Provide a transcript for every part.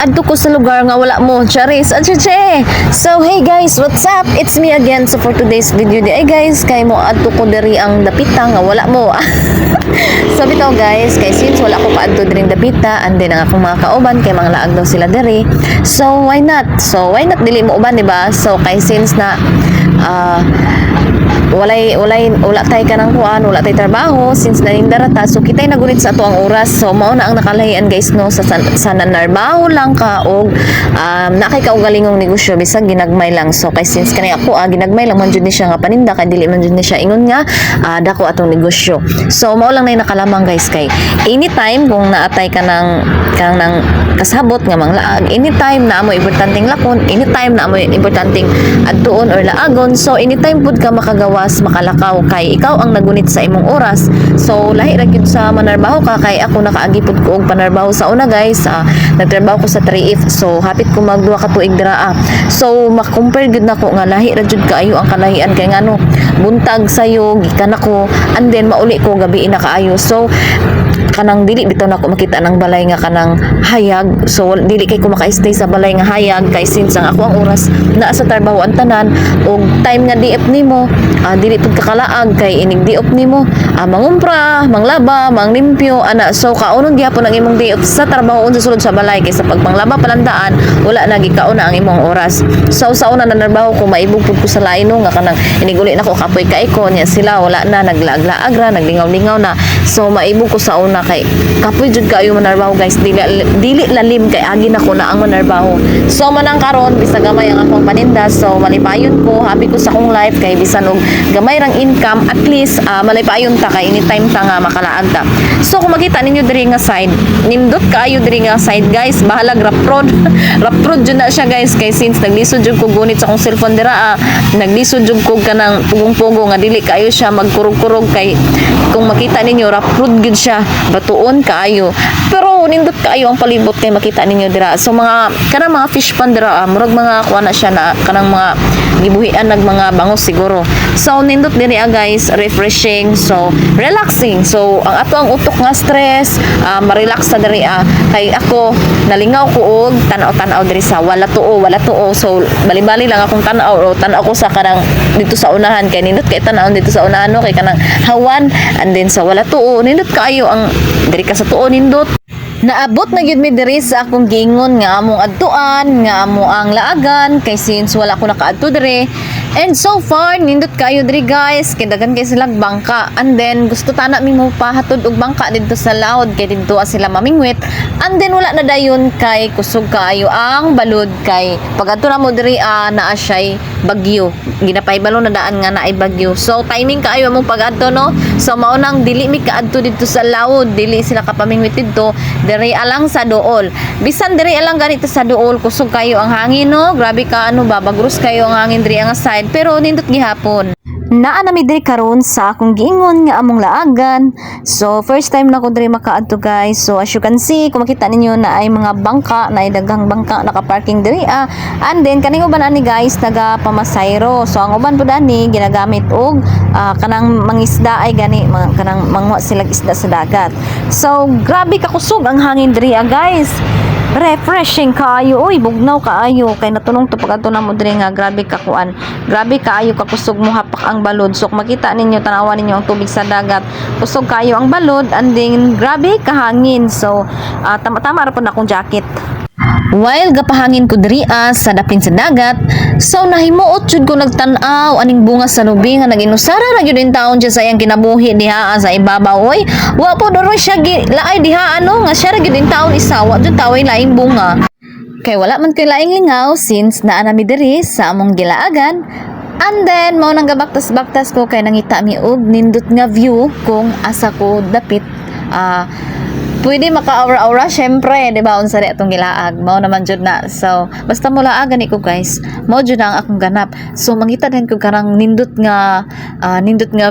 adto ko sa lugar nga wala mo. Charis, adche. So hey guys, what's up? It's me again. So for today's video di ay guys, kay mo adto ko diri ang dapita nga wala mo. So bitaw guys, kay since wala ko pa adto diri dapita, and then ang akong mga kauban kay mga laag daw sila diri. So why not? Dili mo uban, di ba? So kay since na wala tay kanang kuan, wala tay trabaho since nanindarata, so kitay nagunit sa ato ang oras. So mao na ang nakalahian guys no, sa nanarbaho lang ka og nakay ka og galingong negosyo bisag ginagmay lang. So kay since kanay ako ginagmay lang man jud ni siya nga paninda, kay dili man jud ni siya ingon nga dako atong negosyo. So mao lang nay nakalamang guys, kay anytime kung naatay ka ng kasabot nga manglaag, anytime na mo importanteng lakon, anytime na mo importanteng adtuon or laagon, so anytime pud ka makagawas makalakaw kay ikaw ang nagunit sa imong oras. So lahi ra gyud sa manarbaho ka, kay ako nakaagi pud ko og panarbaho sa una guys. Nagtrabaho ko sa 3F, so hapit ko magduha ka tuig dira. So makompare gyud nako nga lahi ra jud kaayo ang kalahian, kay ngano buntag sayo gikan ako and then mauli ko gabi na kaayo. So kanang dili bitaw nako makita ng balay nga kanang hayag. So dili kay ko maka-stay sa balay nga hayag, kay since ang ako ang oras naa sa trabaho ang tanan og time nga diep nimo dili pud kakalaag, kay inig diop nimo mangumpra, manglaba, manglimpyo ana. So kaunon gyapon ang imong diop sa trabaho unsa sulod sa balay, kay sa pagpanglaba palandaan wala na gikaon na ang imong oras. So sa una nanarbaho ko maibog pud ko sa lain no nga kanang iniguli nako kapoy kay ko nya sila wala na naglaag-laag ra, naglingaw-lingaw na. So maibog ko sa una kay kapoy jud kaayo manarbaho guys, dili lalim kay agi nako na ang manarbaho. So manang karon bisag gamay ang akong paninda, so malipayon ko, happy ko sa akong life kay bisan og gamay rang income, at least malipayon ta kay anytime ta nga makalaag ta. So kung makita ninyo diri nga side, nindot kaayo diri nga side guys, bahalag raprod raprod jud na siya guys, kay since naglisod jud ko gunit sa akong cellphone dira naglisod jud ko kanang pugong-pugo nga dili kaayo siya magkurog-kurog, kay kung makita ninyo raprod gud siya, batuon kaayo, pero nindot kaayo ang palibot kay makita ninyo dira. So mga kanang mga fish pond dira murag mga kuha na siya na kanang mga gibuhian nag mga bangos siguro. So nindot diri guys, refreshing, so relaxing. So ang ato ang utok nga stress ma-relax sa diri kay ako nalingaw ko og tanaw-tanaw diri sa wala tuo. So bali-bali lang akong tanaw ko sa kanang dito sa unahan, kay nindot kay tanaw dito sa unahan no, kay kanang hawan, and then sa wala tuo nindot kaayo ang diri ka sa tuo nindot. Naabot na gyud mi diri sa akong gingon nga among adtuan, nga amo ang laagan, kay since wala ko nakaadto diri. And so far nindot kayo diri guys, kay daghan kay silang bangka, and then gusto tana mi mo pahatod og bangka didto sa laod, kay didto sila mamingwit, and then wala na dayon kay kusog kaayo ang balod, kay pag adto na mo diri naa siya'y bagyo, ginapay balon na daan nga naay bagyo. So timing kaayo among pag-adto no. So mao nang dili mi kaadto didto sa laod, dili sila kapamingwit didto, diri alang sa duol. Bisan diri alang ganito sa duol, kusog kayo ang hangin no, grabe ka bagros kayo ang hangin diri ang side, pero nindot gihapon. Naa na mi diri karon sa akong giingon nga among laagan. So first time na ko diri makaadto guys. So as you can see, kung makita ninyo na ay mga bangka, na ay daghang bangka naka-parking diri and then kaning uban ani guys naga pamasayro. So ang uban pud ani ginagamit og kanang mangisda ay gani kanang mangwa sila isda sa dagat. So grabe ka kusog ang hangin diri guys. Refreshing kaayo, oy bugnaw kaayo, kay natunong to pag adto na mo diri nga grabe ka kuan, grabe kaayo ka kusog mo hapak ang balod. So makita ninyo, tanawan ninyo ang tubig sa dagat, kusog kaayo ang balod, and then grabe kahangin. So tama-tama ra pud akong jacket. While gapahangin ko diri sa dapin sa dagat, so nahimuot jud ko nagtan-aw aning bunga sa lubi nga naginusara ra gyud in taon siya sa iyang kinabuhi diha sa ibabaw. Oy wa po doro siya laay diha nga siya ra gyud in taon isawa jud taway laing bunga, kay wala man kay laing lingaw since naa na mi diri sa among gilaagan. And then mao nang gabaktas-baktas ko kay nangita mi og nindot nga view kung asa ko dapit pwede maka-aura-aura syempre, di ba, unsa di atong gilaag mao naman jud na. So basta mo laagan ko guys, mao jud ang akong ganap. So mangita din ko karang nindot nga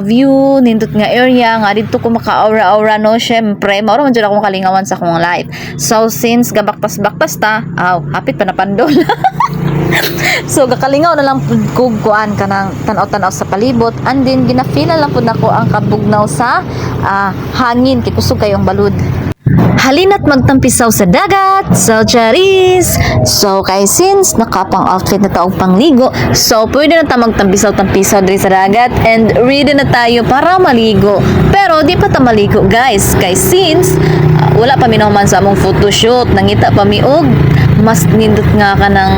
view, nindot nga area nga didto ko maka-aura-aura no, syempre mao naman jud akong kalingawan sa akong life. So since gabaktas-baktas ta, hapit pa na pandol. So gakalingaw na lang pud ko kuan kanang tanaw-tanaw sa palibot, and then ginafila lang pud nako ang kabugnaw sa hangin kay kusog kayong balud. Halina't magtampisaw sa dagat, so charis! So, kay since nakapang outfit na taong pangligo, so pwede na tayo magtampisaw-tampisaw diri sa dagat and ready na tayo para maligo. Pero di pa ta maligo guys, kay since wala pa minahuman sa among photoshoot, nangita pa miog, mas nindot nga ka ng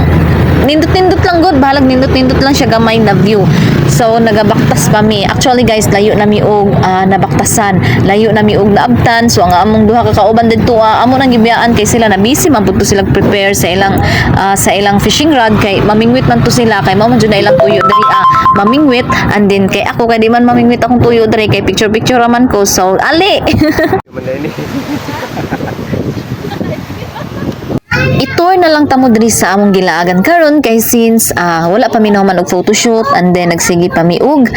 nindot-nindot lang good, bahalag nindot-nindot lang siya gamay na view. So nagabaktas pa mi. Actually guys, layo na mi og nabaktasan, layo na mi og naabtan. So ang among duha ka kauban didto amo nang gibiyaan kay sila na busy man pud to sila prepare sa ilang fishing rod kay mamingwit man to sila kay mao man jud na ilang tuyo diri mamingwit, and then kay ako kay di man mamingwit akong tuyo diri kay picture raman ko. So ali. I-tour na lang tamo diri sa among gilaagan karon kay since wala pa minahuman og photoshoot and then nagsigi pa mi og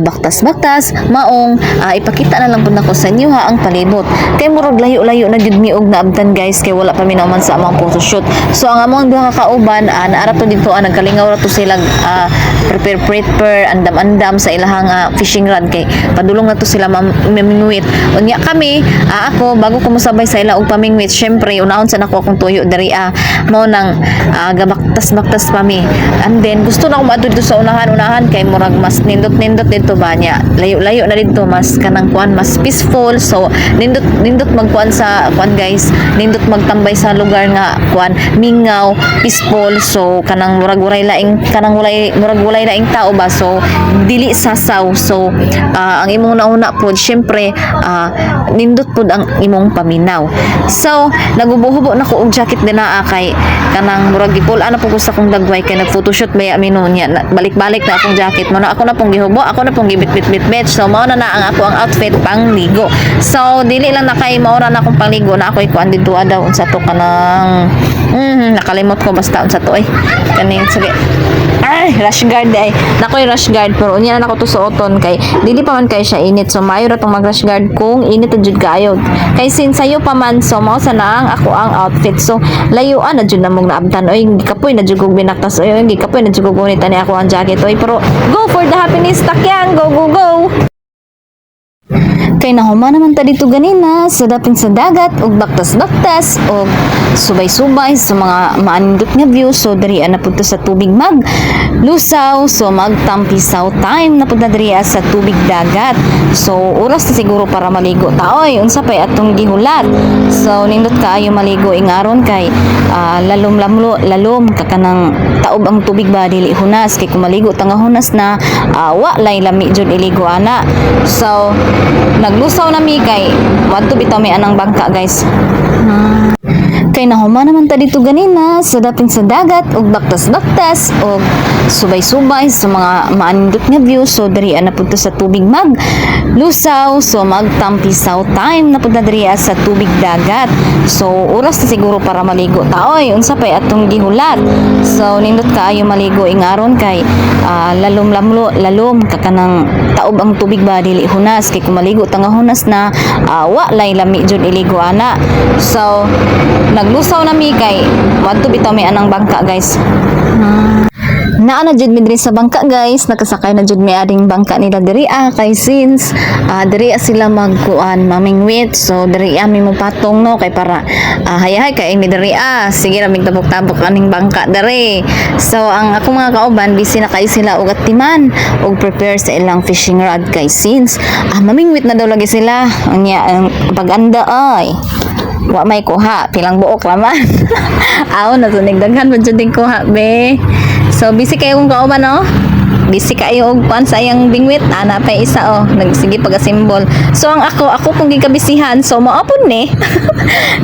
baktas-baktas maong ipakita na lang pud nako sa inyo ha ang palibot kay murag layo-layo na gyud mi og naabtan guys kay wala pa minahuman sa among photoshoot. So ang among duha ka kauban naara to dito nagkalingaw ra to sila prepare andam-andam sa ilahang fishing rod kay padulong na to sila mamingwit. Unya kami ako bago ko mosabay sa ila og pamingwit, syempre unahon sa nako akong tuyo diri mao nang gabaktas-baktas pa mi. And then gusto na ko maadto dito sa unahan kay murag mas nindot-nindot dito ba niya. Layo-layo na dito mas kanang kuan mas peaceful. So nindot magkuan sa kuan guys. Nindot magtambay sa lugar nga kuan mingaw, peaceful. So kanang murag walay laing tao ba. So dili sasaw. So ang imong nauna pod syempre nindot pod ang imong paminaw. So nagubuhubo na ko og jacket din na kay kanang murag gipul ana po ko sa kong dagway kay nag photoshoot may amino niya balik-balik na akong jacket mo na ako na pong gihubo, ako na pong gibit-bit so mao na ang ako ang outfit pang ligo. So dili lang na kay mao na akong pangligo na ako kuan dito daw unsa to kanang nakalimot ko basta unsa to kaning sige rash guard nakoy rash guard pero unya na ako to suoton kay dili pa man kay siya init so mayo ra tong mag rash guard kung init jud kayo kay since sayo pa man so mao sa na ako ang outfit. So layuan na jud na mong naabtan oy gikapoy na jud kog binaktas oy gikapoy na jud kog ngunit ani ako ang jacket oy pero go for the happiness takyang go kay nahuman naman ta dito ganina sa dapin sa dagat og baktas-baktas og subay-subay sa mga maanindot nga view. So diri na pud sa tubig mag lusaw, so magtampisaw time na pud na diri sa tubig dagat. So oras na siguro para maligo ta oy unsa pay atong gihulat. So nindot kaayo maligo ingaron kay lalom kakanang taob ang tubig ba dili hunas kay kung maligo ta nga hunas na wa lay lami jud iligo ana. So naglusaw na mi kay wadto bitaw mi anang bangka guys. Kay nahuman naman ta dito ganina sa dapin sa dagat og baktas-baktas og subay-subay sa mga maanindot nga view. So diri na pud sa tubig mag lusaw, so magtampisaw time na pud na diri sa tubig dagat. So oras na siguro para maligo ta oy unsa pay atong gihulat. So nindot kaayo maligo ingaron kay lalom kakanang taob ang tubig ba dili hunas kay kung maligo ta nga hunas na wa lay lami jud iligo ana. So naglusaw na mi kay wadto bitaw mi anang bangka guys. Naana jud mi diri sa bangka guys, nakasakay na jud mi ading bangka nila diri kay since diri sila magkuan mamingwit. So diri mi mo patong no kay para hayahay kay mi diri sige ra mig tabok-tabok aning bangka diri. So ang ako mga kauban busy na kay sila og atiman og prepare sa ilang fishing rod kay since mamingwit na daw lagi sila. Ang pag-anda ay wa may kuha pilang buok raman. Aw na tunig daghan mo jud ding kuha be. So busy kayo kung kauban no? Busy kayo og kuan sa iyang bingwit ana pa isa nagsige pag-assemble. So ang ako kung gikabisihan so maapon ni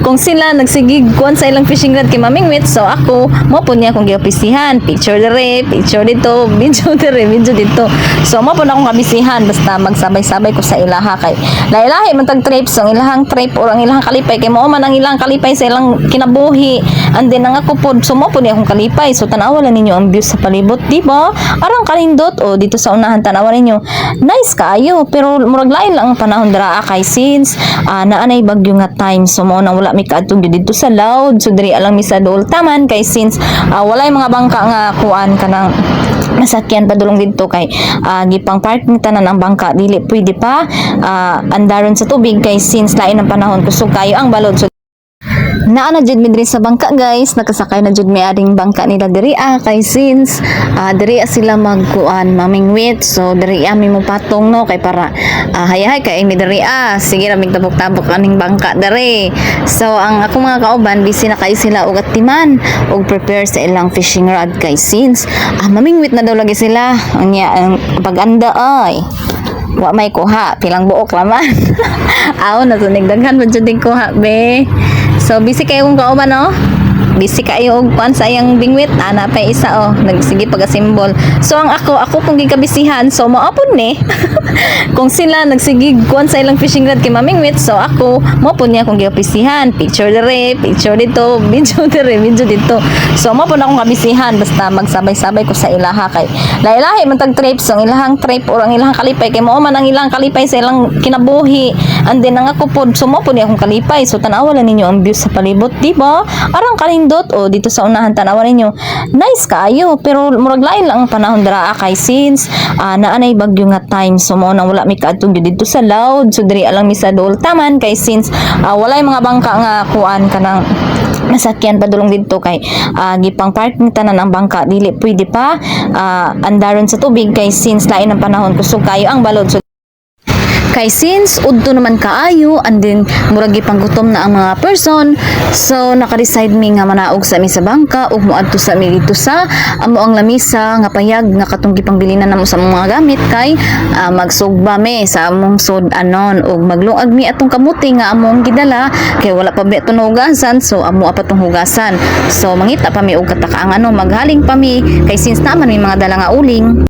kung sila nagsige kuan sa ilang fishing rod kay mamingwit so ako maapon niya kung gikabisihan picture dere picture dito video dere video dito. So maapon akong kabisihan basta magsabay-sabay ko sa ilaha kay lahi-lahi man tag trip so ang ilahang trip or ang ilahang kalipay kay mao man ang ilang kalipay sa ilang kinabuhi and then ang ako pod so maapon niya akong kalipay so tan-awa lang ninyo ang view sa palibot di ba arang kanin kanindot o dito sa unahan tanawan ninyo. Nice kaayo pero murag lain lang ang panahon dira kay since naanay bagyo nga time so mo nang wala mi kaadtong dito sa Loud so diri alang mi sa Doltaman kay since walay mga bangka nga kuan kanang masakyan padulong dito kay gipang parking tanan ang bangka dili pwede pa andaron sa tubig kay since lain ang panahon kusog kayo ang balod so naa na jud mi diri sa bangka guys nakasakay na jud mi ading bangka nila diri kay since diri sila magkuan mamingwit so diri mi mo patong no kay para hayahay kay mi diri sige ra mig tabok-tabok aning bangka diri so ang ako mga kauban busy na kay sila og atiman og prepare sa ilang fishing rod kay since mamingwit na daw lagi sila ang pag-anda ay wa may kuha pilang buok laman aw natunig daghan mo jud kuha be. So busy kayo kung kauban no? Busy kayo og kuan sa iyang bingwit ana pa isa nagsige pag-assemble. So ang ako kung gikabisihan so maapon ni kung sila nagsige kuan sa ilang fishing rod kay mamingwit so ako maapon niya kung gikabisihan picture dire picture dito video dire video dito so maapon akong kabisihan basta magsabay-sabay ko sa ilaha kay lailahi man tag trip so ang ilahang trip or ang ilahang kalipay kay mao man ang ilang kalipay sa ilang kinabuhi and then ang ako pod so maapon ni akong kalipay so tanawa lang ninyo ang view sa palibot di ba arang kalindot o dito sa unahan tanawan ninyo nice kaayo pero murag lain lang ang panahon dira kay since naanay bagyo nga time so mo nang wala mi kaadtong dito sa Loud so diri alang mi sa Doltaman kay since walay mga bangka nga kuan kanang masakyan padulong dito kay gipang parking tanan ang bangka dili pwede pa andaron sa tubig kay since lain ang panahon kusog kayo ang balod so kay since udto naman kaayo and then murag gipanggutom na ang mga person so naka-decide mi nga manaog sa mi sa bangka ug moadto sa mi dito sa amo ang lamisa nga payag nga katong gipangbilinan namo sa mga gamit kay magsugba mi sa among sud anon ug maglungag mi atong kamuti nga among gidala kay wala pa mi atong hugasan so amo pa tong hugasan so mangita pa mi og katakaang maghaling pa mi kay since naman mi mga dala nga uling